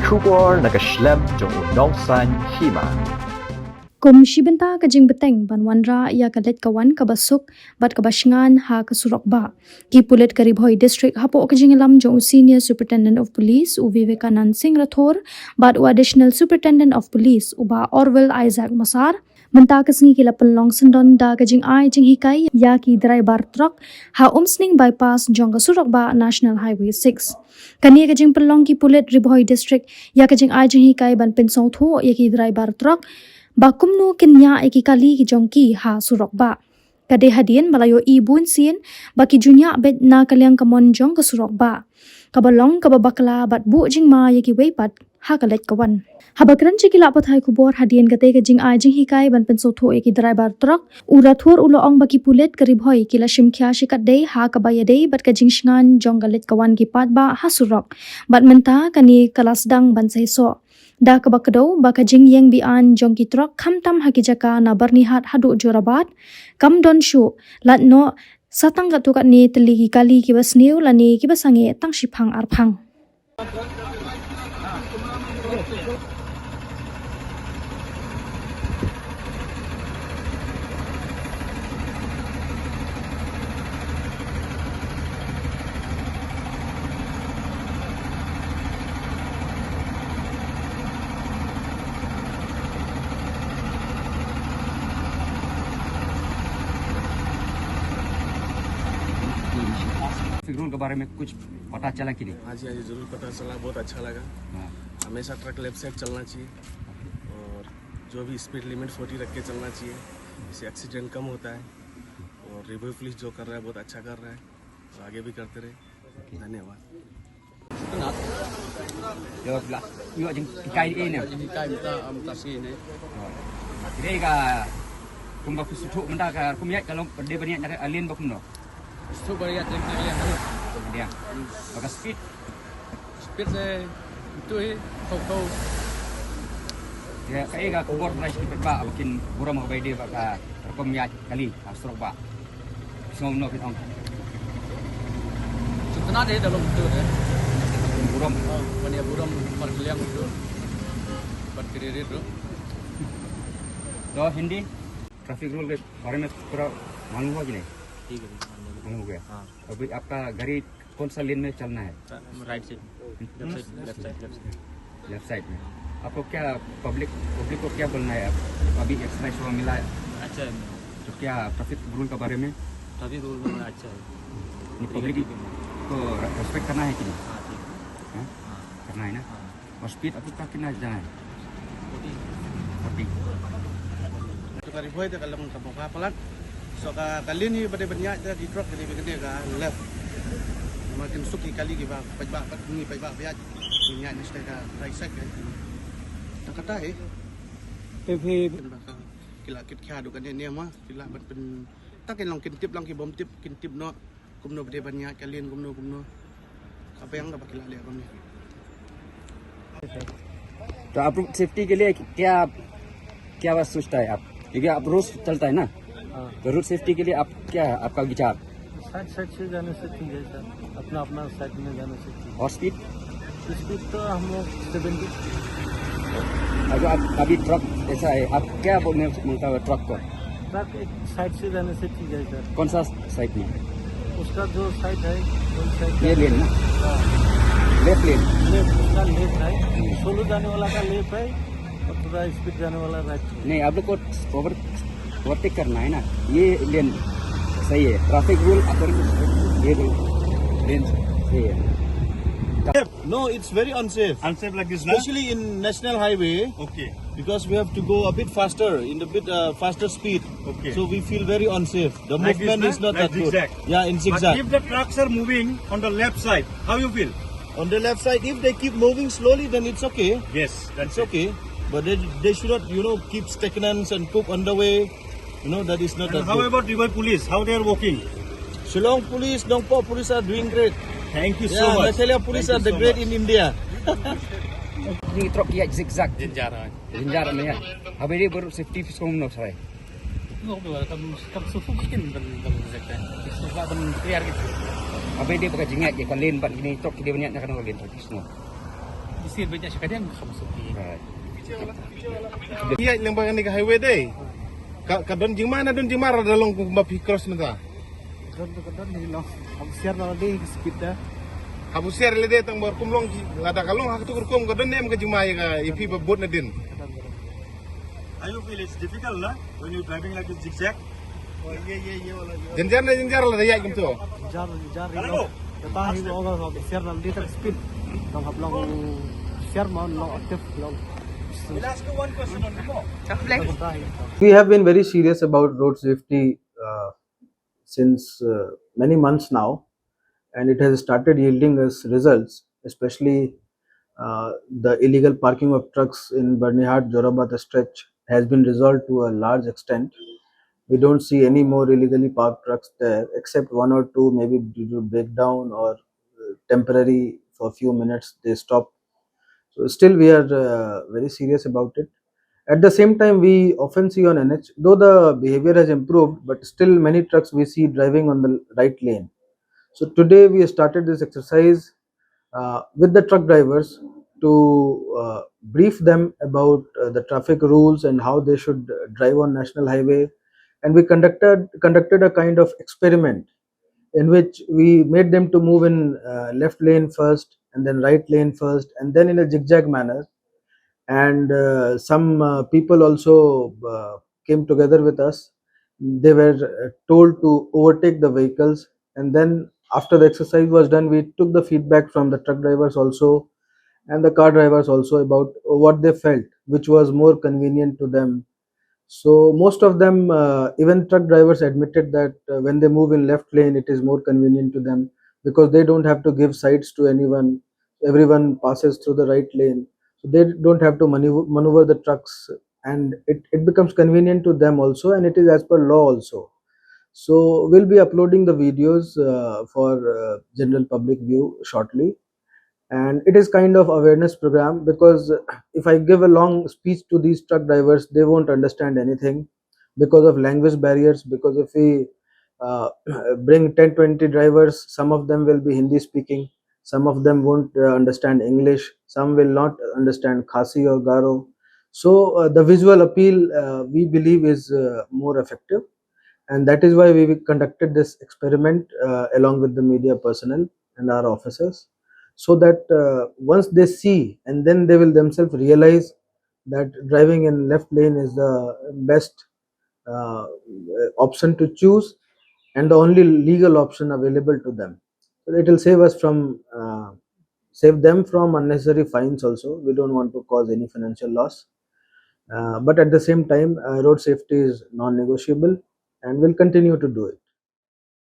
Trubor nakaslem jong unongsan Hima. Kum shibenta ka jing beteng banwanra ia kalet kawan kabasuk bat kabasngan ha kasurok ba ki Pulit ka Bhoi district hapo ka jing lam jong senior superintendent of police u Vivekanand Singh Rathor bat u additional superintendent of police uba Orwell Isaac Masar menta ka singi kila penlong sendon da ka jing ai Jinghikai ya ki Draibar Trok ha umsning bypass jong kasurok ba National Highway 6 kani ka jing penlong ki Pulit Bhoi district ya ka jing ai Jinghikai ban Pynsngewthuh ya ki Draibar Trok bakumnu kinya eki kali ki jongki ha surok ba kade hadien balayo ibun sin baki junya bet na kalyang kamon jong ka surok ba kabalong kababakla bat bu jingma yeki weipat ha kalet kawan habakran chikila pathai kubor hadien gate ka jing ai Jinghikai ban Pynsngewthuh eki Draibar Trok urathur uloong baki Pulit ka Bhoi kila shimkhya shikat dei ha kabayade bat ka jingsngan jong galet kawan ki pat ba ha surok bat menta kani kalasdang ban saiso da kabakdo baka jing yang bian jongki Trok khamtam hakijaka na barnihat hadu jorabat kam don shu latno satang gatukat ni teligi kali ki basniu lani ki basange tang shiphang arphang rule के बारे में कुछ पता चला कि नहीं? हाँ जी जरूर पता चला, बहुत अच्छा लगा। हमेशा ट्रक लेफ्ट साइड चलना चाहिए और जो भी स्पीड लिमिट 40 रख के चलना चाहिए, इससे एक्सीडेंट कम होता है। और रिभर पुलिस जो कर रहा है बहुत अच्छा कर रहा है, तो आगे भी करते रहे। धन्यवाद। Yuk Jinghikai ini. Jinghikai mutasi ini. Jadi ka kumba kusutuk menda ka kumyat kalau dia banyak nak alien bakum no. Itu banyak yang alien. Dia. Maka speed saya itu kau ya kai ka kubor price kita ba bikin buram ka bay dia ka kumyat kali astrok ba. Song no kitong. Contohnya dia dalam itu ya. Buram. Banyak buram per Liang itu. Per kiri itu. तो Hindi traffic rule के बारे में पूरा मालूम हुआ कि नहीं? ठीक है, मालूम हो गया। हाँ। अभी आपका गाड़ी कौन सा लेन में चलना है? राइट साइड, लेफ्ट साइड में। आपको क्या पब्लिक को क्या बोलना है? अभी एक्सप्रेस हुआ मिला है। अच्छा है। तो क्या ट्रैफिक रूल के बारे में? ट्रैफिक रूल में अच्छा है। पब्लिक को रेस्पेक्ट करना है कि नहीं? हाँ ठीक है। हाँ करना है ना। हाँ। और स्पीड अभी तक कितना जाना है? 40। Tukar Bhoi tu kalau mungkin buka pelan, so kali ni pada banyak di Trok jadi begini kan left, makin suki kali kita pajak ni pajak biar banyak ni setelah right side kan, tak kata kila kit kaya tu kan ni mah kila pen tak kan long kintip long kibom tip kintip no kumno pada banyak kalian kumno apa yang tak kila lihat kami. तो आप safety के लिए क्या बात सोचता है आप? क्योंकि आप रोज चलता है ना, तो रोड सेफ्टी के लिए आप क्या है आपका विचार? साइड से जाने से ठीक है सर, अपना साइड में जाने से ठीक। और स्पीड तो हम लोग 70। अगर आप अभी ट्रक ऐसा है, आप क्या बोलने मिलता है ट्रक को? ट्रक एक साइड से जाने से ठीक है सर। कौन सा साइड में? उसका जो साइड है ये लेन ना, लेफ्ट लेन। उसका लेफ्ट है, सोलो जाने वाला का लेफ्ट है और पूरा स्पीड जाने वाला राइट है। नहीं, आप लोग को ओवरटेक करना है ना, ये लेन सही है। ट्रैफिक रूल ये लेन सही है। No, it's very unsafe. Unsafe like this, no? Especially in national highway. Okay. Because we have to go a bit faster, in a bit faster speed. Okay. So we feel very unsafe. The Like movement this, is not like that good. zigzag. Yeah, in But zigzag. if the trucks are moving on the left side, how you feel? On the left side, if they keep moving slowly, then it's okay. Yes, that's It's okay. But they should not, keep stagnant and poop on the way. That is not And that how good. about river police? How they are working? Shillong police, Nongpo police are doing great. Thank you so Yeah, much. Meghalaya police Thank are you the so great much. in India. Ini truk ya zigzag. Jinjar में है। अब ये बड़े safety फिसकों में नौकरी है। कब सुफुक किन बन सकता है, इसका बन clear Apa dia pakai jingak je kalau lain buat gini truk dia banyak nak kena lain truk semua. Isir banyak sekali yang khamsuki. Ïaid yang bagian ni ke highway deh. Kadon jingmana don jingmara dalong kung bapi cross mata. Kadang ni long khamsiar na di speed dah. Habu share le deh tang bar kumlong lada kalong hak tu kurkum kadon nem ke jingmaya ka ipi babot na din. How you feel? It's difficult, na? When you're driving like this zigzag. Jenjar la Ïaid gitu. Jar long. Tetapi orang khamsiar na di tak speed. Long hablong share mau long aktif long. We'll ask you one question on more. We have been very serious about road safety since many months now, and it has started yielding us results, especially the illegal parking of trucks in Barnihat Jorabat stretch has been resolved to a large extent. We don't see any more illegally parked trucks there, except one or two, maybe due to breakdown or temporary for a few minutes they stop. So still we are very serious about it. At the same time, we often see on NH, though the behavior has improved, but still many trucks we see driving on the right lane. So today we started this exercise with the truck drivers to brief them about the traffic rules and how they should drive on national highway. And we conducted a kind of experiment in which we made them to move in left lane first, and then right lane first, and then in a zigzag manner. And some people also came together with us. They were told to overtake the vehicles, and then after the exercise was done, we took the feedback from the truck drivers also and the car drivers also about what they felt, which was more convenient to them. So most of them, even truck drivers, admitted that when they move in left lane, it is more convenient to them because they don't have to give sides to anyone. Everyone passes through the right lane, so they don't have to maneuver the trucks, and it becomes convenient to them also, and it is as per law also. So we'll be uploading the videos for general public view shortly, and it is kind of awareness program because if I give a long speech to these truck drivers, they won't understand anything because of language barriers. Because if we bring 10-20 drivers, some of them will be Hindi speaking, some of them won't understand English, some will not understand Khasi or Garo. So the visual appeal, we believe, is more effective, and that is why we conducted this experiment along with the media personnel and our officers, so that once they see, and then they will themselves realize that driving in left lane is the best uh, option to choose and the only legal option available to them. So it will save them from unnecessary fines also. We don't want to cause any financial loss, but at the same time, road safety is non-negotiable, and we'll continue to do it.